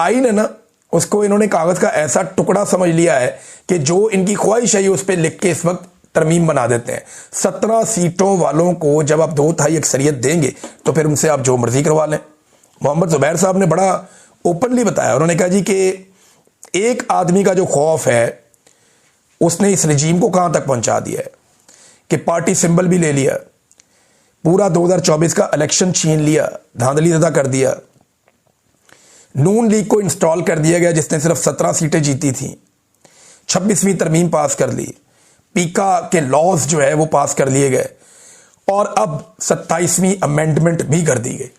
आइन है ना, उसको इन्होंने कागज का ऐसा टुकड़ा समझ लिया है कि जो इनकी ख्वाहिश है उस पर लिख के इस वक्त तरमीम बना देते हैं। 17 सीटों वालों को जब आप 2/3 अक्सरियत देंगे तो फिर उनसे आप जो मर्जी करवा लें। मोहम्मद जुबैर साहब ने बड़ा ओपनली बताया, उन्होंने कहा जी कि एक आदमी का जो खौफ है उसने इस रजीम को कहां तक पहुंचा दिया है कि पार्टी सिंबल भी ले लिया, पूरा 2024 का इलेक्शन छीन लिया, धांधली ज़्यादा कर दिया, नून लीग को इंस्टॉल कर दिया गया जिसने सिर्फ 17 सीटें जीती थी, 26वीं तरमीम पास कर ली, पीका के लॉज जो है वो पास कर लिए गए और अब 27वीं अमेंडमेंट भी कर दी गई।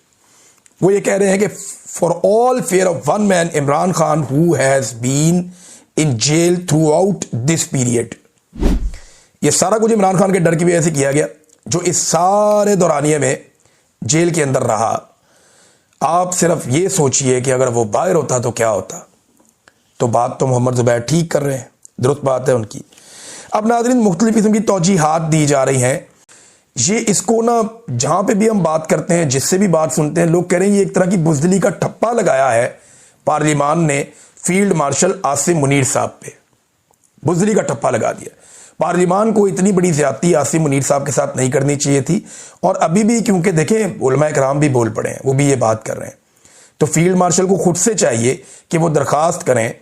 वो ये कह रहे हैं कि for all fair of one man Imran Khan who has been in jail throughout this period. ये सारा कुछ इमरान खान के डर की वजह से किया गया जो इस सारे दौरानिये में जेल के अंदर रहा। आप सिर्फ ये सोचिए कि अगर वो बाहर होता तो क्या होता। तो बात तो मोहम्मद जुबैर ठीक कर रहे हैं, दुरुस्त बात है उनकी। अब नाज़रीन, मुख्तलिफ किस्म की तौजीहात दी जा रही हैं। ये इसको ना जहां पे भी हम बात करते हैं, जिससे भी बात सुनते हैं, लोग कह रहे हैं ये एक तरह की बुज़दिली का ठप्पा लगाया है पार्लियामान ने फील्ड मार्शल आसिम मुनीर साहब पे। बुज़दिली का ठप्पा लगा दिया। पार्लियामान को इतनी बड़ी ज़्यादती आसिम मुनीर साहब के साथ नहीं करनी चाहिए थी। और अभी भी क्योंकि देखें उलमाए कराम भी बोल पड़े हैं, वो भी ये बात कर रहे हैं, तो फील्ड मार्शल को खुद से चाहिए कि वो दरख्वास्त करें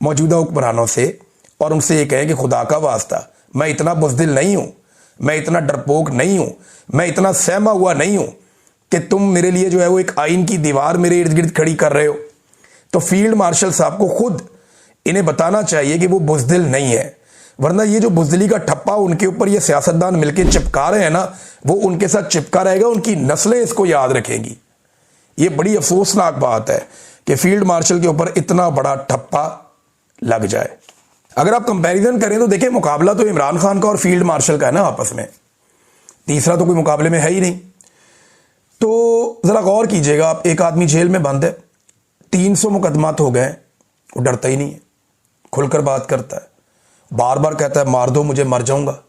मौजूदा हुक्मरानों से और उनसे ये कहें कि खुदा का वास्ता मैं इतना बुज़दिल नहीं हूं, मैं इतना डरपोक नहीं हूं, मैं इतना सहमा हुआ नहीं हूं कि तुम मेरे लिए जो है वो एक आइन की दीवार मेरे इर्द गिर्द खड़ी कर रहे हो। तो फील्ड मार्शल साहब को खुद इन्हें बताना चाहिए कि वो बुज़दिल नहीं है, वरना ये जो बुज़दिली का ठप्पा उनके ऊपर ये सियासतदान मिलकर चिपका रहे हैं ना, वो उनके साथ चिपका रहेगा, उनकी नस्लें इसको याद रखेंगी। ये बड़ी अफसोसनाक बात है कि फील्ड मार्शल के ऊपर इतना बड़ा ठप्पा लग जाए। अगर आप कंपैरिजन करें तो देखें, मुकाबला तो इमरान खान का और फील्ड मार्शल का है ना आपस में, तीसरा तो कोई मुकाबले में है ही नहीं। तो जरा गौर कीजिएगा, आप एक आदमी जेल में बंद है, 300 मुकदमात हो गए, वो डरता ही नहीं है, खुलकर बात करता है, बार बार कहता है मार दो मुझे, मर जाऊंगा,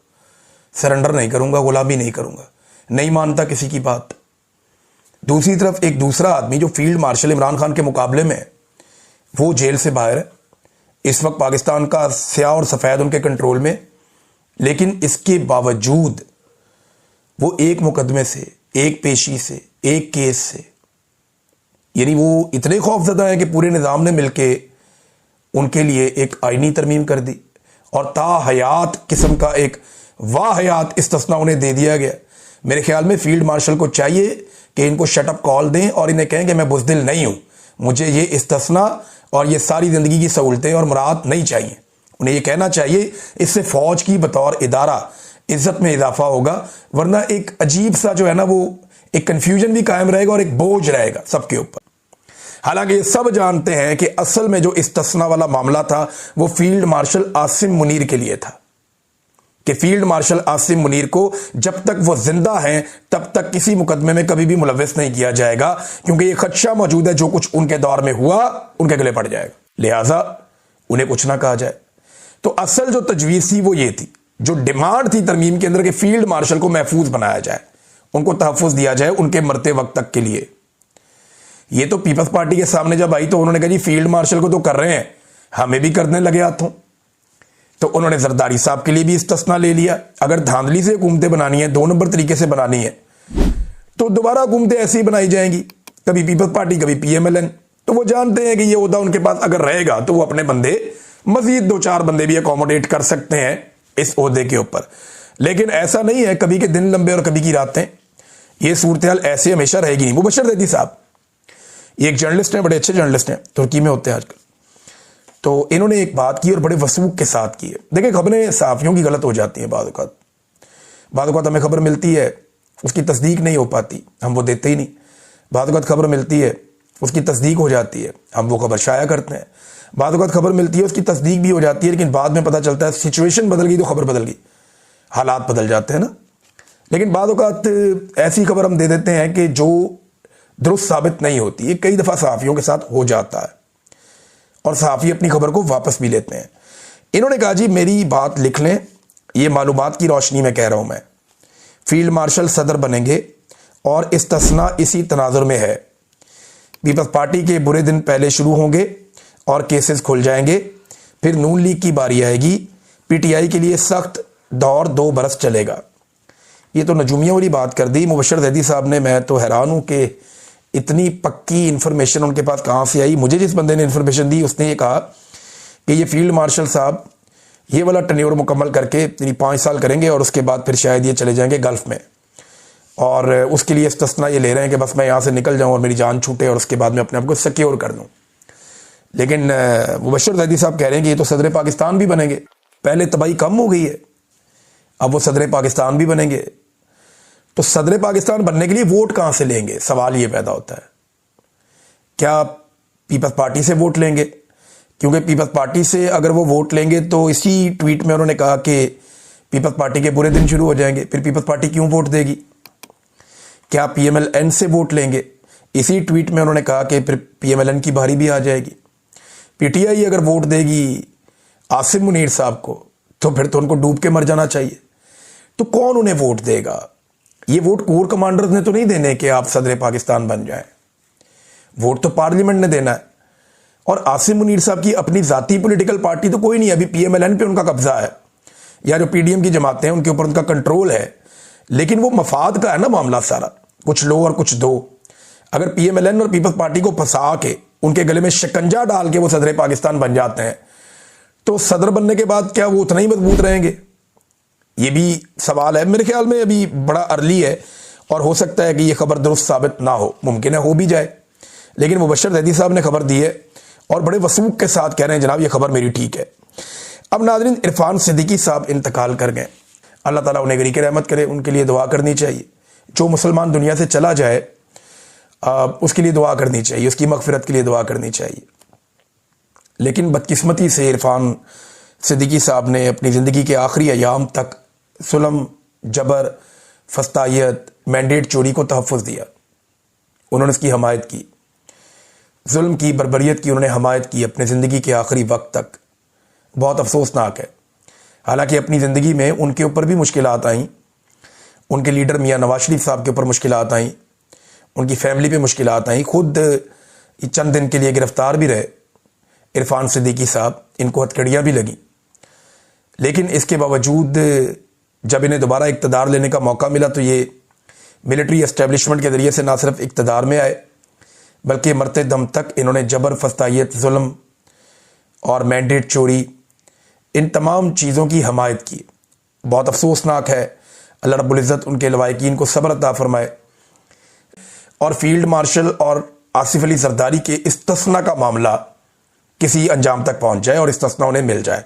सरेंडर नहीं करूंगा, गुलामी नहीं करूंगा, नहीं मानता किसी की बात। दूसरी तरफ एक दूसरा आदमी जो फील्ड मार्शल इमरान खान के मुकाबले में है, वो जेल से बाहर है, इस वक्त पाकिस्तान का स्याह और सफ़ेद उनके कंट्रोल में, लेकिन इसके बावजूद वो एक मुकदमे से, एक पेशी से, एक केस से, यानी वो इतने खौफजदा है कि पूरे निज़ाम ने मिलके उनके लिए एक आईनी तरमीम कर दी और ताहयात किस्म का एक वाहयात इस्तिस्ना उन्हें दे दिया गया। मेरे ख्याल में फील्ड मार्शल को चाहिए कि इनको शटअप कॉल दें और इन्हें कहें कि मैं बुज़दिल नहीं हूं, मुझे ये इस्तिस्ना और ये सारी ज़िंदगी की सहूलतें और मुराद नहीं चाहिए। उन्हें ये कहना चाहिए, इससे फ़ौज की बतौर इदारा इज़्ज़त में इजाफा होगा, वरना एक अजीब सा जो है ना वो एक कन्फ्यूजन भी कायम रहेगा और एक बोझ रहेगा सबके ऊपर। हालांकि ये सब जानते हैं कि असल में जो इस्तिस्ना वाला मामला था वो फील्ड मार्शल आसिम मुनीर के लिए था, कि फील्ड मार्शल आसिम मुनीर को जब तक वो जिंदा हैं तब तक किसी मुकदमे में कभी भी मुलव्वस नहीं किया जाएगा, क्योंकि ये खदशा मौजूद है जो कुछ उनके दौर में हुआ उनके गले पड़ जाएगा, लिहाजा उन्हें कुछ ना कहा जाए। तो असल जो तजवीज़ थी वो ये थी, जो डिमांड थी तरमीम के अंदर, कि फील्ड मार्शल को महफूज बनाया जाए, उनको तहफ़्फ़ुज़ दिया जाए उनके मरते वक्त तक के लिए। ये तो पीपल्स पार्टी के सामने जब आई तो उन्होंने कहा जी फील्ड मार्शल को तो कर रहे हैं, हमें भी करने लगे हाथों। तो उन्होंने जरदारी साहब के लिए भी इस्तिस्ना ले लिया। अगर धांधली से हुकूमतें बनानी है, 2 नंबर तरीके से बनानी है, तो दोबारा हुकूमतें ऐसी ही बनाई जाएंगी, कभी पीपल्स पार्टी कभी PMLN। तो वो जानते हैं कि ये ओहदा उनके पास अगर रहेगा तो वो अपने बंदे, मजीद 2-4 बंदे भी अकोमोडेट कर सकते हैं इस ओहदे के ऊपर। लेकिन ऐसा नहीं है, कभी के दिन लंबे और कभी की रातें, ये सूरत हाल ऐसे हमेशा रहेगी नहीं। मुबशर ज़ैदी साहब ये एक जर्नलिस्ट हैं, बड़े अच्छे जर्नलिस्ट हैं, तुर्की में होते हैं आजकल। तो इन्होंने एक बात की और बड़े वसूख के साथ की है। देखिए, खबरें सहाफ़ियों की गलत हो जाती हैं, बाद औक़ात हमें खबर मिलती है, उसकी तस्दीक नहीं हो पाती, हम वो देते ही नहीं। बाद औक़ात खबर मिलती है, उसकी तस्दीक हो जाती है, हम वो खबर शाया करते हैं। बाद औक़ात खबर मिलती है, उसकी तस्दीक भी हो जाती है, लेकिन बाद में पता चलता है सिचुएशन बदल गई तो खबर बदल गई, हालात बदल जाते हैं ना। लेकिन बाद औक़ात ऐसी खबर हम दे देते हैं कि जो दुरुस्त साबित नहीं होती। ये कई दफ़ा सहाफ़ियों के साथ हो जाता है और सहाफ़ी अपनी खबर को वापस भी लेते हैं। इन्होंने कहा जी मेरी बात लिख लें, ये मालूमात की रोशनी में कह रहा हूं मैं, फील्ड मार्शल सदर बनेंगे और इस्तिस्ना इसी तनाजुर में है पीपल्स पार्टी के बुरे दिन पहले शुरू होंगे और केसेस खुल जाएंगे। फिर नून लीग की बारी आएगी। पीटीआई के लिए सख्त दौर 2 बरस चलेगा। ये तो नजूमियों वाली बात कर दी मुबशर जैदी साहब ने। मैं तो हैरान हूं कि इतनी पक्की इन्फॉर्मेशन उनके पास कहां से आई। मुझे जिस बंदे ने इन्फॉर्मेशन दी उसने ये कहा कि ये फील्ड मार्शल साहब ये वाला टन्योर मुकम्मल करके 5 साल करेंगे और उसके बाद फिर शायद ये चले जाएंगे गल्फ में, और उसके लिए इस्तिस्ना ये ले रहे हैं कि बस मैं यहाँ से निकल जाऊँ और मेरी जान छूटे और उसके बाद मैं अपने आप को सिक्योर कर दूँ। लेकिन मुबशर जैदी साहब कह रहे हैं कि ये तो सदर पाकिस्तान भी बनेंगे। पहले तबाही कम हो गई है, अब वो सदर पाकिस्तान भी बनेंगे। तो सदर पाकिस्तान बनने के लिए वोट कहाँ से लेंगे, सवाल ये पैदा होता है। क्या पीपल्स पार्टी से वोट लेंगे? क्योंकि पीपल्स पार्टी से अगर वो वोट लेंगे तो इसी ट्वीट में उन्होंने कहा कि पीपल्स पार्टी के बुरे दिन शुरू हो जाएंगे। फिर पीपल्स पार्टी क्यों वोट देगी? क्या पीएमएलएन से वोट लेंगे? इसी ट्वीट में उन्होंने कहा कि फिर पीएमएलएन की बारी भी आ जाएगी। पीटीआई अगर वोट देगी आसिम मुनीर साहब को तो फिर तो उनको डूब के मर जाना चाहिए। तो कौन उन्हें वोट देगा? ये वोट कोर कमांडर्स ने तो नहीं देने कि आप सदर पाकिस्तान बन जाएं। वोट तो पार्लियामेंट ने देना है। और आसिम मुनीर साहब की अपनी जाती पॉलिटिकल पार्टी तो कोई नहीं है। अभी पीएमएलएन पे उनका कब्जा है, या जो पीडीएम की जमातें हैं उनके ऊपर उनका कंट्रोल है। लेकिन वो मफाद का है ना मामला सारा, कुछ लो और कुछ दो। अगर पीएमएलएन और पीपल्स पार्टी को फंसा के उनके गले में शिकंजा डाल के वो सदर पाकिस्तान बन जाते हैं तो सदर बनने के बाद क्या वो उतना ही मजबूत रहेंगे? ये भी सवाल है। मेरे ख्याल में अभी बड़ा अर्ली है और हो सकता है कि ये खबर दुरुस्त साबित ना हो, मुमकिन है हो भी जाए। लेकिन मुबशर जैदी साहब ने खबर दी है और बड़े वसूख के साथ कह रहे हैं जनाब ये खबर मेरी ठीक है। अब नाज़रीन, इरफान सिद्दीकी साहब इंतकाल कर गए। अल्लाह ताला उन्हें गरीक रहमत करे, उनके लिए दुआ करनी चाहिए। जो मुसलमान दुनिया से चला जाए उसके लिए दुआ करनी चाहिए, उसकी मगफिरत के लिए दुआ करनी चाहिए। लेकिन बदकिस्मती से इरफान सिद्दीकी साहब ने अपनी ज़िंदगी के आखिरी अयाम तक जुल्म, जबर, फस्तायत, मैंडेट चोरी को तहफ़्फ़ुज़ दिया। उन्होंने इसकी हमायत की, जुल्म की, बर्बरियत की उन्होंने हमायत की अपने ज़िंदगी के आखिरी वक्त तक। बहुत अफसोसनाक है। हालांकि अपनी ज़िंदगी में उनके ऊपर भी मुश्किलात आईं, उनके लीडर मियां नवाज शरीफ साहब के ऊपर मुश्किलात आईं, उनकी फैमिली पे मुश्किलात आईं। खुद चंद दिन के लिए गिरफ्तार भी रहे इरफान सिद्दीकी साहब, इनको हथकड़ियाँ भी लगी। लेकिन इसके बावजूद जब इन्हें दोबारा इक़्तिदार लेने का मौका मिला तो ये मिलिट्री एस्टेब्लिशमेंट के ज़रिए से ना सिर्फ इक़्तिदार में आए बल्कि मरते दम तक इन्होंने जबर, फस्तायत, जुल्म और मैंडेट चोरी, इन तमाम चीज़ों की हमायत की। बहुत अफसोसनाक है। अल्लाह रब्बुल इज़्ज़त उनके लवाकिन को सब्र अता फरमाए और फील्ड मार्शल और आसिफ अली जरदारी के इस्तिस्ना का मामला किसी अंजाम तक पहुंच जाए और इस्तिस्ना उन्हें मिल जाए।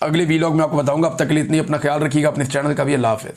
अगले वीलॉग में आपको बताऊंगा। अब तक के लिए इतनी, अपना ख्याल रखिएगा, अपने चैनल का भी। अल्लाह हाफ़िज़।